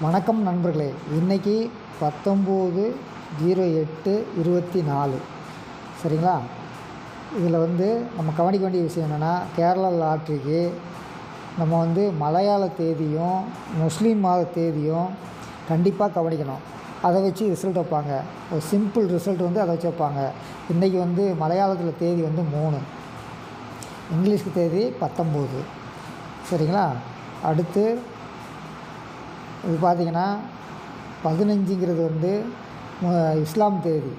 வணக்கம் நண்பர்களே. இன்றைக்கி 19/08/24 சரிங்களா. இதில் நம்ம கவனிக்க வேண்டிய விஷயம் என்னென்னா, கேரளா லாட்ரிக்கு நம்ம மலையாள தேதியும் முஸ்லீம் மாத தேதியும் கண்டிப்பாக கவனிக்கணும். அதை வச்சு ரிசல்ட் வைப்பாங்க. ஒரு சிம்பிள் ரிசல்ட் அதை வச்சு வைப்பாங்க. இன்றைக்கி மலையாளத்தில் தேதி 3, இங்கிலீஷ்க்கு தேதி 19 சரிங்களா. அடுத்து இது பார்த்திங்கன்னா 15ங்கிறது இஸ்லாம் தேதி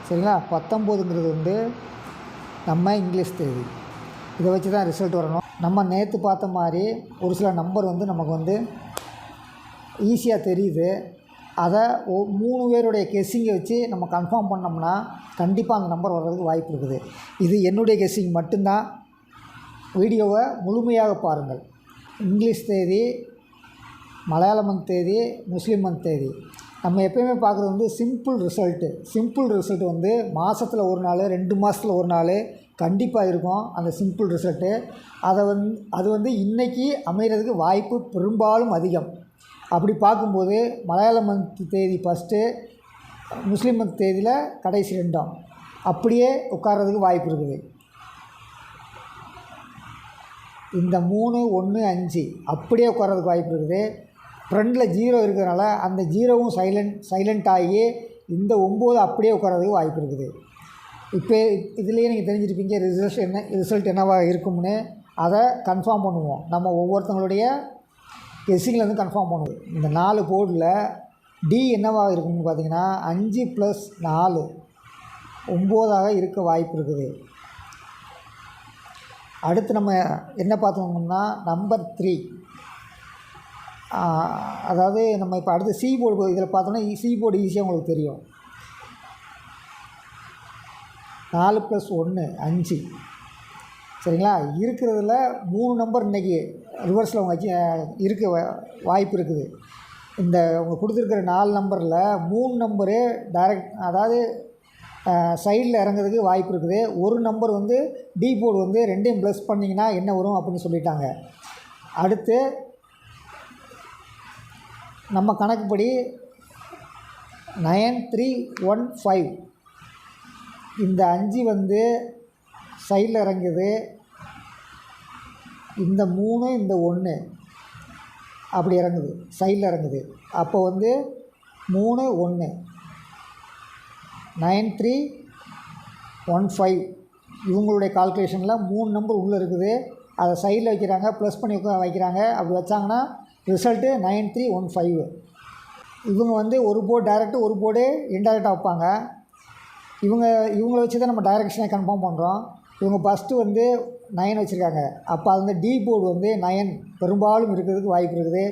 சரிங்களா. 19ங்கிறது நம்ம இங்கிலீஷ் தேதி. இதை வச்சு தான் ரிசல்ட் வரணும். நம்ம நேற்று பார்த்த மாதிரி ஒரு சில நம்பர் நமக்கு ஈஸியாக தெரியுது. அதை 3 பேருடைய கெஸ்ஸிங்கை வச்சு நம்ம கன்ஃபார்ம் பண்ணோம்னா கண்டிப்பாக அந்த நம்பர் வர்றதுக்கு வாய்ப்பு இருக்குது. இது என்னுடைய கெஸ்ஸிங் மட்டும்தான். வீடியோவை முழுமையாக பாருங்கள். இங்கிலீஷ் தேதி, மலையாள மந்த் தேதி, முஸ்லீம் மந்த் தேதி நம்ம எப்போயுமே பார்க்குறது சிம்பிள் ரிசல்ட்டு. சிம்பிள் ரிசல்ட் மாதத்தில் ஒரு நாள், 2 மாதத்தில் ஒரு நாள் கண்டிப்பாக இருக்கும் அந்த சிம்பிள் ரிசல்ட்டு. அது இன்றைக்கி அமைகிறதுக்கு வாய்ப்பு பெரும்பாலும் அதிகம். அப்படி பார்க்கும்போது மலையாள மந்த் தேதி ஃபஸ்ட்டு, முஸ்லீம் மந்த் தேதியில் கடைசி 2 அப்படியே உட்கார்றதுக்கு வாய்ப்பு இருக்குது. இந்த 3, 1, 5 அப்படியே உட்கார்றதுக்கு வாய்ப்பு இருக்குது. ஃப்ரண்டில் 0 இருக்கிறதுனால அந்த 0வும் சைலண்ட் ஆகி இந்த 9 அப்படியே உட்கார்றதுக்கு வாய்ப்பு இருக்குது. இப்போ இதுலேயே நீங்கள் தெரிஞ்சிருப்பீங்க ரிசல்ட் என்னவாக இருக்கும்னு. அதை கன்ஃபார்ம் பண்ணுவோம். நம்ம ஒவ்வொருத்தங்களுடைய கெஸ்ஸிங்கில் கன்ஃபார்ம் பண்ணுவோம். இந்த 4 போர்டில் டி என்னவாக இருக்கும்னு பார்த்திங்கன்னா 5 + 4 9ஆக இருக்க வாய்ப்பு இருக்குது. அடுத்து நம்ம என்ன பார்த்தோம்னா நம்பர் 3, அதாவது நம்ம இப்போ அடுத்து சி போர்டு இதில் பார்த்தோன்னா சி போர்டு ஈஸியாக உங்களுக்கு தெரியும். 4 + 1 5 சரிங்களா. இருக்கிறதுல 3 நம்பர் இன்றைக்கி ரிவர்ஸில் அவங்க இருக்க வாய்ப்பு இருக்குது. இந்த அவங்க கொடுத்துருக்கிற 4 நம்பரில் 3 நம்பரு டைரக்ட், அதாவது சைடில் இறங்கிறதுக்கு வாய்ப்பு இருக்குது. ஒரு நம்பர் டி போர்டு 2யும் ப்ளஸ் பண்ணிங்கன்னா என்ன வரும் அப்படின்னு சொல்லிட்டாங்க. அடுத்து நம்ம கணக்குப்படி 9315 இந்த 5 சைடில் இறங்குது. இந்த 3 இந்த 1 அப்படி இறங்குது, சைடில் இறங்குது. அப்போ 3 1 9315 இவங்களுடைய கால்குலேஷனில் 3 நம்பர் உள்ளே இருக்குது. அதை சைடில் வைக்கிறாங்க, ப்ளஸ் பண்ணி வைக்கிறாங்க. அப்படி வச்சாங்கன்னா ரிசல்ட்டு 9315. இவங்க ஒரு போர்டு டைரெக்டு, ஒரு போர்டு இன்டைரக்டாக வைப்பாங்க. இவங்கள வச்சு தான் நம்ம டைரெக்ஷனை கன்ஃபார்ம் பண்ணுறோம். இவங்க ஃபஸ்ட்டு 9 வச்சுருக்காங்க. அப்போ அது டி போர்டு 9 பெரும்பாலும் இருக்கிறதுக்கு வாய்ப்பு இருக்குது.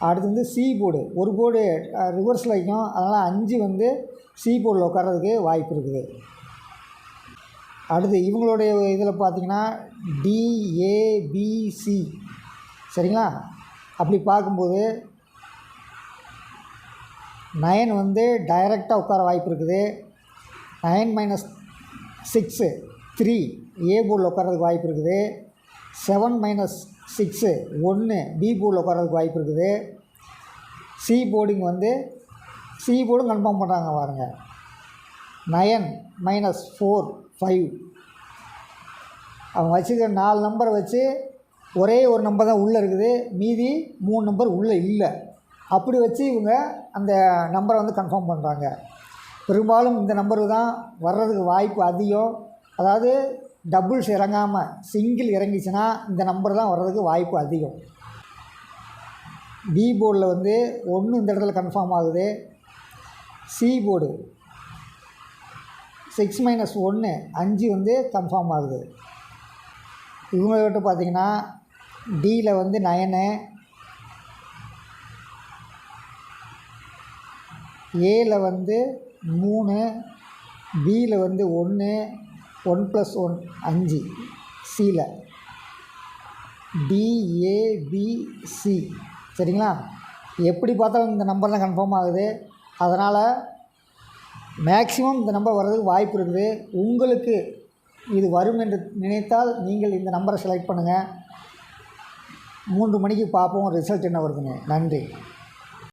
அடுத்து சி போர்டு, ஒரு போர்டு ரிவர்ஸில் வைக்கும். அதனால் 5 சி போர்டில் உட்கார்றதுக்கு வாய்ப்பு இருக்குது. அடுத்து இவங்களுடைய இதில் பார்த்திங்கன்னா டிஏபிசி சரிங்களா. அப்படி பார்க்கும்போது 9 டைரெக்டாக உட்கார வாய்ப்பு இருக்குது. 9 - 6 3 ஏ போர்டில் உட்கார்றதுக்கு வாய்ப்பு இருக்குது. 7 - 6 1 பி போர்டில் உட்கார்றதுக்கு வாய்ப்பு இருக்குது. சி போர்டிங் சி போர்டும் கன்ஃபார்ம் பண்ணுறாங்க பாருங்கள். 9 - 4 5 அவங்க வச்சுக்கிற 4 நம்பரை வச்சு ஒரே ஒரு நம்பர் தான் உள்ளே இருக்குது, மீதி 3 நம்பர் உள்ளே இல்லை. அப்படி வச்சு இவங்க அந்த நம்பரை கன்ஃபார்ம் பண்ணுறாங்க. பெரும்பாலும் இந்த நம்பருக்கு தான் வர்றதுக்கு வாய்ப்பு அதிகம். அதாவது டபுள்ஸ் இறங்காமல் சிங்கிள் இறங்கிச்சுன்னா இந்த நம்பர் தான் வர்றதுக்கு வாய்ப்பு அதிகம். பி போர்டில் 1 இந்த இடத்துல கன்ஃபார்ம் ஆகுது. சி போர்டு 6 - 1 5 கன்ஃபார்ம் ஆகுது. இவங்கள்கிட்ட பார்த்திங்கன்னா டியில் 9, ஏல 3, பியில் 1 1 + 1 5 சியில் டிஏபிசி சரிங்களா. எப்படி பார்த்தாலும் இந்த நம்பர் தான் கன்ஃபார்ம் ஆகுது. அதனால் மேக்ஸிமம் இந்த நம்பர் வர்றதுக்கு வாய்ப்பு இருக்குது. உங்களுக்கு இது வரும் என்று நினைத்தால் நீங்கள் இந்த நம்பரை செலக்ட் பண்ணுங்கள். 3 மணிக்கு பார்ப்போம் ரிசல்ட் என்ன வருதுன்னு. நன்றி.